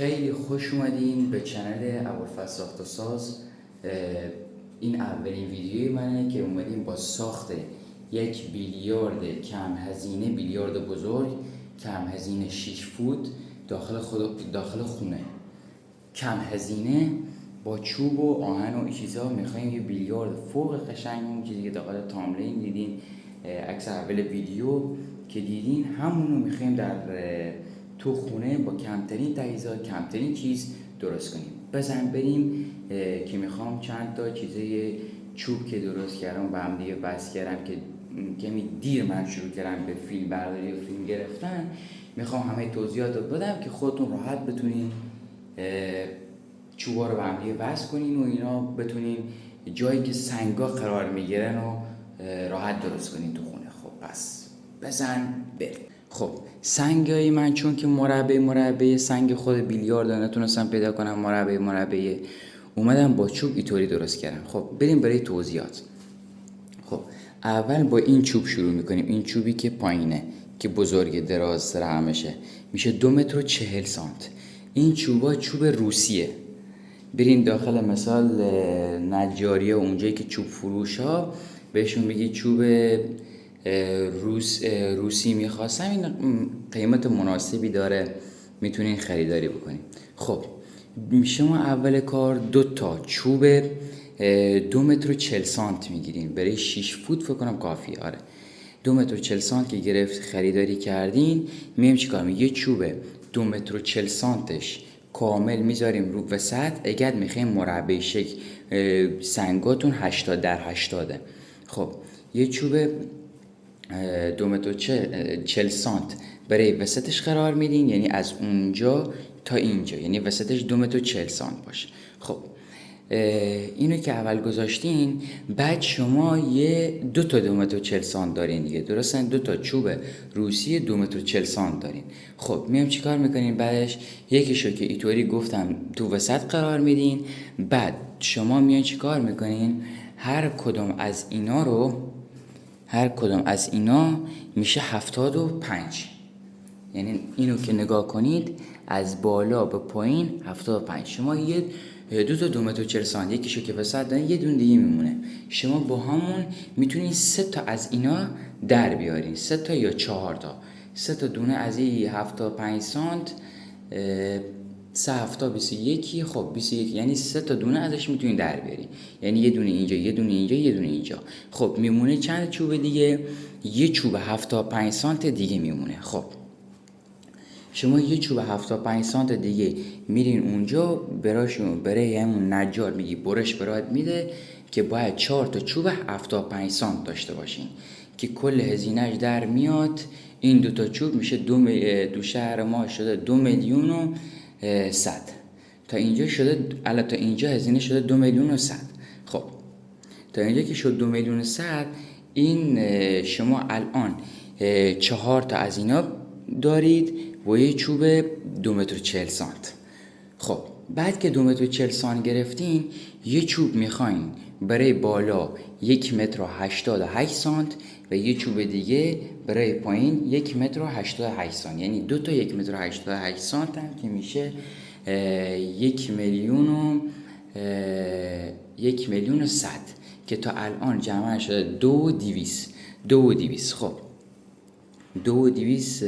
خیلی خوش اومدین به چنل ابوالفضل ساخت و ساز. این اولین ویدیوی منه که اومدیم با ساخت یک بیلیارد کم هزینه، بیلیارد بزرگ کم هزینه 6 فوت داخل خونه، کم هزینه با چوب و آهن و این چیزا. میخوایم یه بیلیارد فوق قشنگ، اون چیزی که داخل تاملین دیدین، عکس اول ویدیو که دیدین، همونو میخوایم در تو خونه با کمترین تجهیزات، کمترین چیز درست کنیم. بزن بریم که میخوام چند تا چیزای چوب که درست کردم و هم دیگه بس کردم که کمی دیر من شروع کردم به فیلم برداری و فیلم گرفتن. میخوام همه توضیحات رو بدم که خودتون راحت بتونین چوبا رو به هم دیگه وصل کنین و اینا بتونین جایی که سنگا قرار میگیرن و راحت درست کنین تو خونه. خب پس بزن بریم. خب سنگای من چون که مربع سنگ خود بیلیارد نتونستم پیدا کنم، مربع اومدم با چوب اینطوری درست کردم. خب بریم برای توضیحات. خب اول با این چوب شروع میکنیم. این چوبی که پایینه که بزرگ دراز رحمشه میشه 2 متر و 40 سانت. این چوبا چوب روسیه. برین داخل مثال نجاریه اونجایی که چوب فروش ها بهشون بگی چوب روسی میخواستم، این قیمت مناسبی داره، میتونین خریداری بکنین. خب شما اول کار 2 تا چوب 2 متر و 40 سانت میگیرین. برای 6 فوت فکر کنم کافیه. آره 2 متر و 40 سانت که گرفت خریداری کردین، میام چیکار میکنیم؟ یه چوب 2 متر و 40 سانتش کامل میذاریم رو وسط. اگر میخوایم مربع شکل سنگاتون 80 در 80. خب یه چوب 2 متر و 40 سانت برای وسطش قرار میدین، یعنی از اونجا تا اینجا، یعنی وسطش 2 متر و 40 سانت باشه. خب اینو که اول گذاشتین، بعد شما یه 2 تا 2 متر و 40 سانت دارین دیگه، درسته؟ 2 تا چوب روسی 2 متر و 40 سانت دارین. خب میام چیکار میکنین بعدش؟ یکیشو که اینطوری گفتم تو وسط قرار میدین. بعد شما میان چیکار میکنین؟ هر کدوم از اینا میشه 75. یعنی اینو که نگاه کنید از بالا به پایین 75. شما یه 2 تا 2 متر و 40 سانت یکیشو که وسط دارین، یه دونه دیگه میمونه. شما با همون میتونین 3 تا از اینا در بیارین، 3 تا یا 4 تا. 3 تا دونه از این 75 سانت 3 هفتا 21. خب 21 یعنی 3 تا دونه ازش میتونین در بیارین، یعنی یه دونه اینجا، یه دونه اینجا، یه دونه اینجا. خب میمونه چند چوب دیگه؟ یه چوب 75 سانت دیگه میمونه. خب شما یه چوب 75 سانت دیگه میرین اونجا برای همون نجار میگی برش برات میده که باید 4 تا چوب 75 سانت داشته باشین که کل هزینهش در میاد. این 2 تا چوب میشه دو شهر ما شده 2 میلیون و 100. تا اینجا شده، الان تا اینجا هزینه شده 2 میلیون و 100. خب تا اینجا که شد 2 میلیون و 100، این شما الان 4 تا از اینا دارید و یه چوب 2 متر و 40 سانت. خب بعد که 2 متر و 40 سانت گرفتین، یه چوب میخواین برای بالا 1 متر و 88 سانت و یه چوب دیگه برای پایین 1 متر و 88 سانت، یعنی 2 تا 1 متر و 88 سانت هم که میشه 1 میلیون و 100 که تا الان جمع شده 2,200. خب 2,200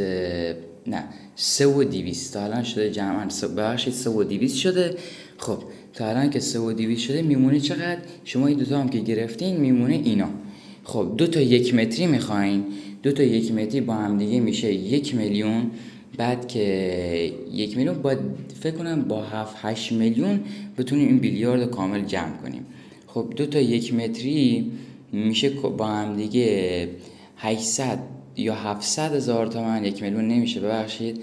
نه 3,200 تا الان شده جمعاً، ببخشید 3,200 شده. خب تا الان که 3,200 شده میمونه چقدر؟ شما این 2 تا هم که گرفتین میمونه اینا. خب 2 تا 1 متری میخواین، 2 تا 1 متری با هم دیگه میشه 1 میلیون. بعد که 1 میلیون باید فکر کنم با 7-8 میلیون بتونیم این بیلیارد کامل جمع کنیم. خب 2 تا 1 متری میشه با هم دیگه 800 یا 700 هزار تومان. 1 میلیون نمیشه، ببخشید.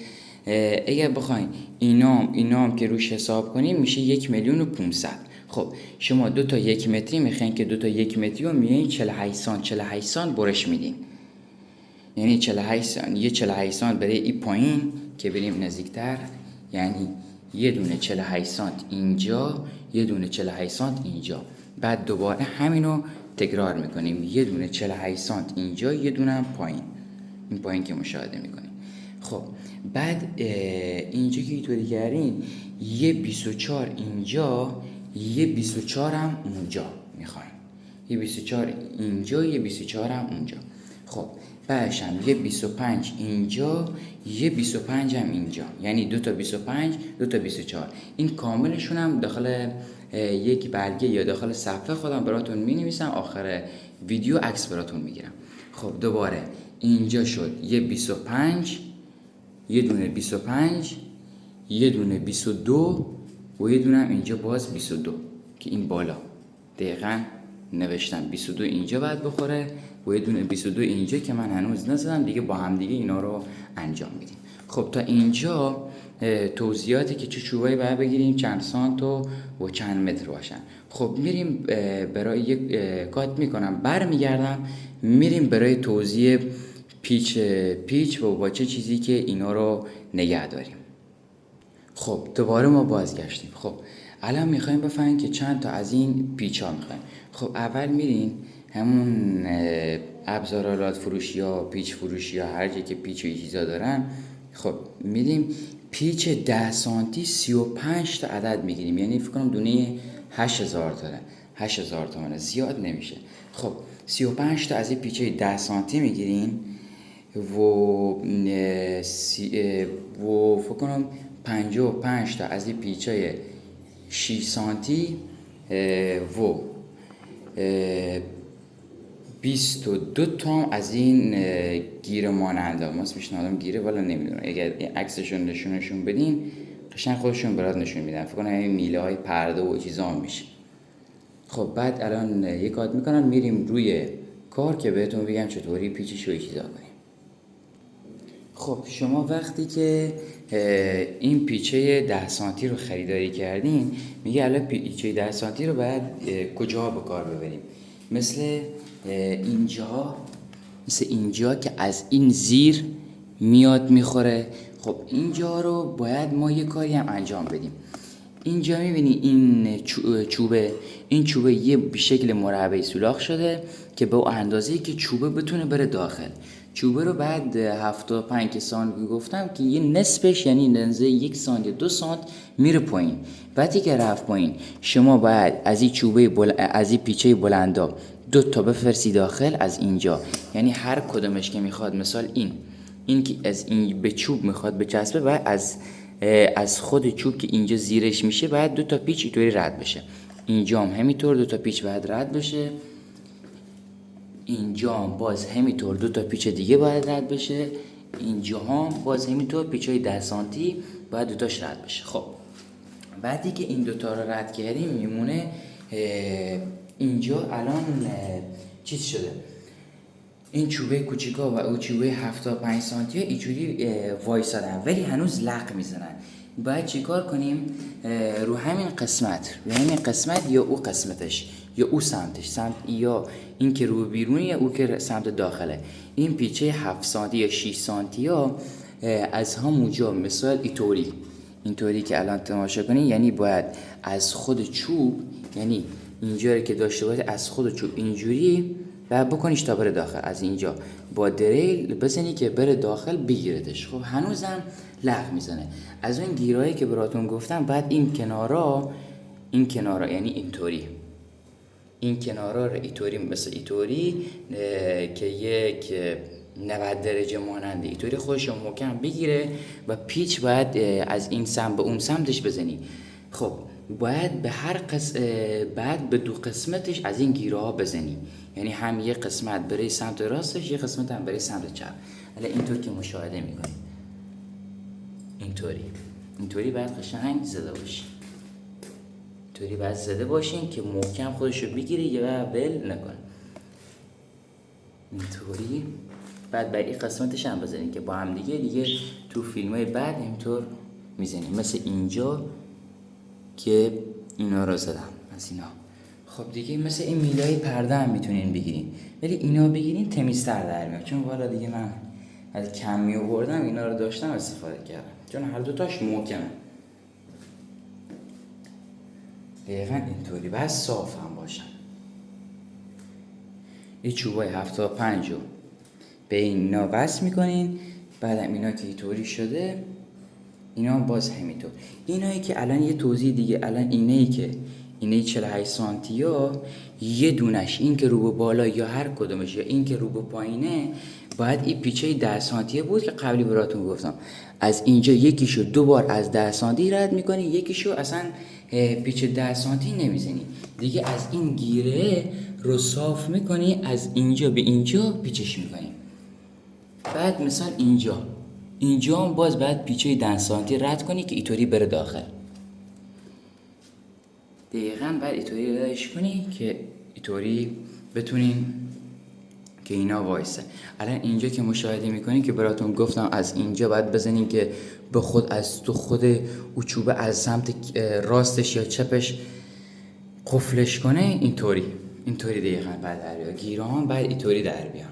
اگر بخواین اینام که روش حساب کنیم میشه 1 میلیون و 500. خب شما 2 تا 1 متری میخواین که 2 تا 1 متری رو میایین 48 سانت برش میدین، یعنی 48 سانت برای این پایین که بریم نزدیکتر، یعنی یه دونه 48 سانت اینجا، یه دونه 48 سانت اینجا. بعد دوباره همینو تکرار میکنیم، یه دونه 48 سانت اینجا، یه دونه هم پایین، این پایین که مشاهده میکنیم. خب بعد اینجا که اینطوری کردین یه 24 اینجا، یه 24 هم اونجا میخوایم، یه 24 اینجا، یه 24 هم اونجا. خب بعدش هم یه 25 اینجا، یه 25 هم اینجا، یعنی 2 تا 25 2 تا 24. این کاملشون هم داخل یک برگه یا داخل صفحه خودم براتون مینویسم، آخر ویدیو عکس براتون میگیرم. خب دوباره اینجا شد یه 25، یه دونه 25، یه دونه 22 و یه دونه هم اینجا باز 22 که این بالا دقیقاً نوشتم 22 اینجا باید بخوره و یه دونه 22 اینجا که من هنوز نزدم دیگه. با هم دیگه اینا رو انجام میدیم. خب تا اینجا توضیحاتی که چه چوبایی باید بگیریم، چند سانت و چند متر باشن. خب میریم برای یک کات میکنم، برمیگردم میریم برای توضیح پیچ و با چه چیزی که اینا رو نگه داریم. خب دوباره ما بازگشتیم. خب الان میخوایم بفهمیم که چند تا از این پیچ ها میخوایم. خب اول میرین همون ابزارالات فروشی یا پیچ فروشی یا هر جایی که پیچ و چیزا دارن، خب میریم پیچ 10 سانتی 35 تا عدد میگیریم، یعنی فکر کنم دونه 8000 داره، 8000 تومانه، زیاد نمیشه. خب 35 تا از این پیچ 10 سانتی میگیرین و فکر کنم 55 تا از این پیچای 6 سانتی و 22 تا از این گیره ماننده ها. ماست میشنادم گیره والا نمیدونم، اگر عکسشون نشون بدین قشنگ خودشون برات نشون میدن. فکر کنم این میله های پرده و چیزا هم میشه. خب بعد الان یک کات میکنم میریم روی کار که بهتون بگم چطوری پیچش و چیزا کنیم. خب شما وقتی که این پیچه 10 سانتی رو خریداری کردین، میگه الان پیچه 10 سانتی رو باید کجا به کار ببریم. مثل اینجا که از این زیر میاد میخوره. خب اینجا رو باید ما یه کاری هم انجام بدیم. اینجا میبینی این چوبه یه به شکل مربعی سوراخ شده که به اندازه‌ای که چوبه بتونه بره داخل. چوبه رو بعد 75 که سانت گفتم که یه نصفش یعنی اندازه 1 سانت یا 2 سانت میره پایین. وقتی که رفت پایین شما باید از این پیچه بلندا 2 تا بفرستی داخل از اینجا، یعنی هر کدومش که میخواد، مثال این که از این به چوب میخواد بچسبه و از خود چوب که اینجا زیرش میشه باید 2 تا پیچ اینطوری رد بشه. اینجا هم همینطور 2 تا پیچ باید رد بشه. اینجا هم باز همینطور 2 تا پیچ دیگه باید رد بشه. اینجا هم باز همینطور پیچای 10 سانتی باید 2 تاش رد بشه. خب بعدی که این 2 تا رو رد کردیم میمونه اینجا الان چیز شده، این چوبه کوچیکا و او چوبه 75 سانتی اینجوری وایسادن ولی هنوز لق میزنن. باید چیکار کنیم؟ رو همین قسمت یا او قسمتش یا او سمتش، یا این که رو بیرونی یا او که سمت داخله، این پیچه 7 سانتی یا 6 سانتی ها از همونجا مثال اینطوری که الان تماشا کنین، یعنی باید از خود چوب، یعنی اینجا که داشته باید از خود چوب اینجوری و بکنیش تا بره داخل، از اینجا با دریل بزنی که بره داخل بگیردش. خب هنوزم لغ میزنه. از اون گیرایی که براتون گفتم بعد این کنارا یعنی این کنارا رو اینطوری مثل اینطوری که یک 90 درجه ماننده اینطوری خودش رو محکم بگیره و پیچ باید از این سمت به اون سمتش بزنی. خب باید به 2 قسمتش از این گیره ها بزنی، یعنی هم یه قسمت برای سمت راستش، یه قسمت هم برای سمت چپ. الان اینطور که مشاهده میکنید اینطوری باید قشنگ زده باشین که محکم خودشو بگیره و ول نکنه. اینطوری بعد برای قسمتش هم بزنین که با هم دیگه تو فیلم‌های بعد اینطور میزنیم، مثل اینجا که اینا رو زدم از اینا. خب دیگه مثل این میلای پرده هم میتونین بگیرین، ولی اینا بگیرین تمیزتر در میاد، چون والا دیگه من از کمی آوردم اینا رو داشتم استفاده کردم، چون هر دوتاش محکمه. دقیقا اینطوری باید صاف هم باشن. این چوبای 75 رو به اینا وصل میکنین بعدم اینا که اینطوری شده، اینا باز همینطور. اینایی که الان یه توضیح دیگه، الان اینه 48 سانتی ها، یه دونش این که رو به بالا یا هر کدومش یا این که رو به پایینه، باید این پیچه 10 سانتی بود که قبلی براتون گفتم. از اینجا یکیشو 2 بار از 10 سانتی رد میکنی، یکیشو اصلا پیچ 10 سانتی نمیزنی دیگه. از این گیره رو صاف میکنی، از اینجا به اینجا پیچش میکنی. بعد مثلا اینجا هم باز باید پیچه 10 سانتی رد کنی که اینطوری بره داخل. دقیقاً بعد اینطوری ردش کنی که اینطوری بتونین که اینا وایسه. الان اینجا که مشاهده میکنین که براتون گفتم از اینجا باید بزنین که به خود از تو خود او چوبه از سمت راستش یا چپش قفلش کنه. اینطوری دقیقاً بعد در بیاد. گیره هم باید اینطوری در بیان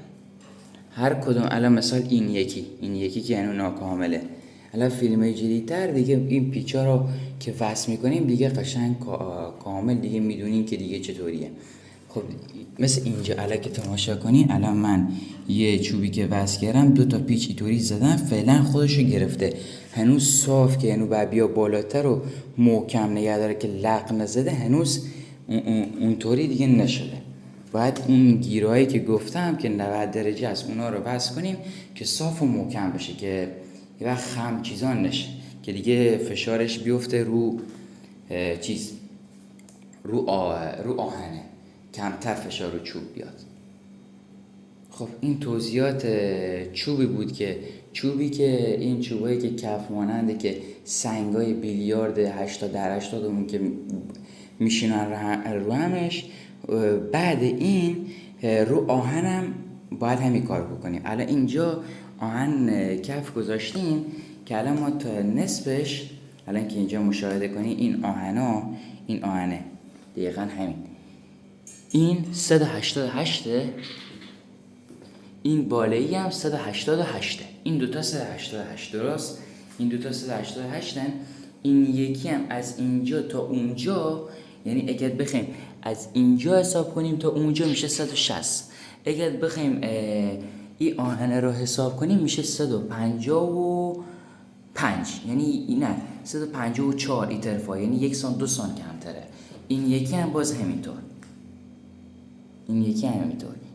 هر کدوم. الان مثال این یکی که یعنی ناکامله. الان فیلم جدیدتر دیگه این پیچا رو که وصل میکنیم دیگه قشنگ کامل دیگه میدونیم که دیگه چطوریه. خب مثل اینجا الان که تماشا کنین، الان من یه چوبی که وصل کردم 2 تا پیچ اینطوری زدم، فعلا خودشو گرفته، هنوز صاف که هنوز باید بیا بالاتر و محکم نگه داره که لق نزده، هنوز اونطوری دیگه نشده. باید اون گیرهایی که گفتم که 90 درجه است اونا رو بس کنیم که صاف و محکم بشه، که یه وقت خم چیزان نشه، که دیگه فشارش بیفته رو رو آهنه، کمتر فشار رو چوب بیاد. خب این توضیحات چوبی بود که این چوبایی که کف ماننده که سنگای بیلیارد 80 که میشینن رو همش، بعد این رو آهنم باید همین کار بکنیم. الان اینجا آهن کف گذاشتیم که الان ما تا نصفش، الان که اینجا مشاهده کنیم این آهنه دقیقا همین، این 188، این بالایی هم 188، این دوتا 188 درست، این دوتا 188 هن. این یکی هم از اینجا تا اونجا، یعنی اگر بخوایم از اینجا حساب کنیم تا اونجا میشه 160. اگر بخوایم این آهنه رو حساب کنیم میشه 155، یعنی نه 154 این طرفا، یعنی 1 سانت 2 سانت کمتره. این یکی هم باز همینطور،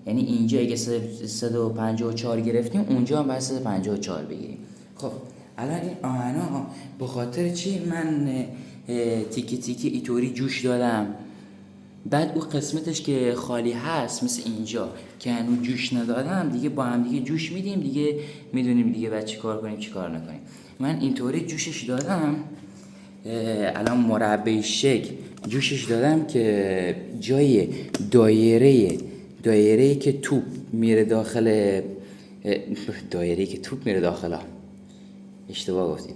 یعنی اینجا اگه 154 گرفتیم اونجا هم باید 154 بگیریم. خب الان این آهنا به خاطر چی من تیکی اینطوری جوش دادم؟ بعد اون قسمتش که خالی هست مثل اینجا که هنوز جوش ندادم دیگه، با هم دیگه جوش میدیم دیگه، میدونیم دیگه بعد چی کار کنیم چی کار نکنیم. من اینطوری جوشش دادم، الان مربع شکل جوشش دادم که جای دایره که توپ میره داخل، اشتباه گفتیم،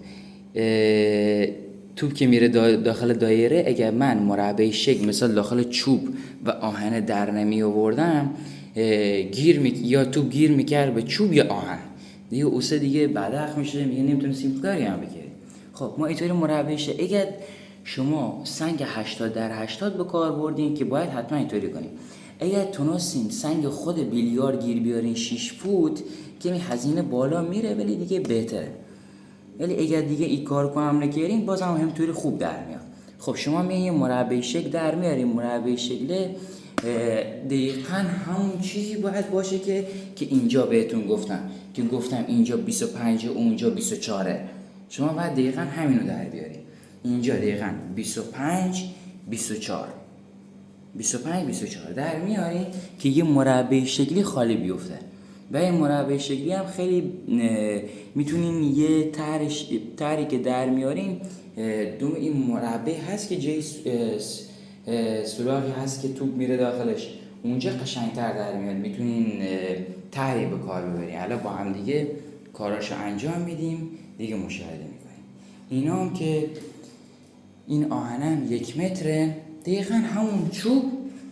توپ که میره داخل دایره، اگر من مربع شکل مثلا داخل چوب و آهن در نمی آوردم، یا توپ گیر میکرد به چوب یا آهن دیگه، اوسه دیگه بدخ میشه، میگه نمیتونستیم کاری هم بکنیم. خب ما اینطوری مربع شکل، اگر شما سنگ 80x80 به کار بردین که باید حتما اینطوری کنیم. اگر تونستین سنگ خود بیلیارد گیر بیارین 6 فوت که می هزینه بالا میره ولی دیگه بهتره، ولی اگر دیگه این کار کنم نکردین باز هم همینطوری خوب در میاد. خب شما میایین مربع شکل در میارین، مربع شکل دقیقاً همون چیزی باید باشه که اینجا بهتون گفتم اینجا 25 اونجا 24. شما باید دقیقاً همینو در بیارین، اینجا دقیقاً 25 24 در میارین که یه مربع شکلی خالی بیفته. و این مربع شکلی هم خیلی میتونین یه طرحی که در میارین، دوم این مربع هست که جای سوراخی هست که توپ میره داخلش، اونجا قشنگتر در میاد، میتونین طرحی به کار ببرین. حالا با هم دیگه کاراشو انجام میدیم دیگه، مشاهده میکنیم. اینا هم که این آهنم 1 متره، دقیقاً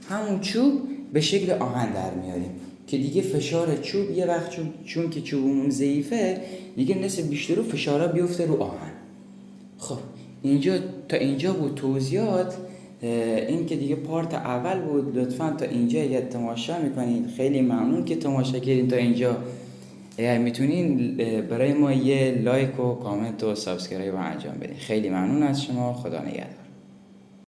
همون چوب به شکل آهن در میاریم که دیگه فشار چوب یه وقت چون که چوبمون ضعیفه دیگه نصف بیشتر رو فشارا بیفته رو آهن. خب تا اینجا بود توضیحات. این که دیگه پارت اول بود. لطفاً تا اینجا اگه تماشا میکنید خیلی ممنون که تماشا کردین تا اینجا. اگر میتونین برای ما یه لایک و کامنت و سابسکرایب انجام بدین. خیلی ممنون از شما. خدا نگهدار.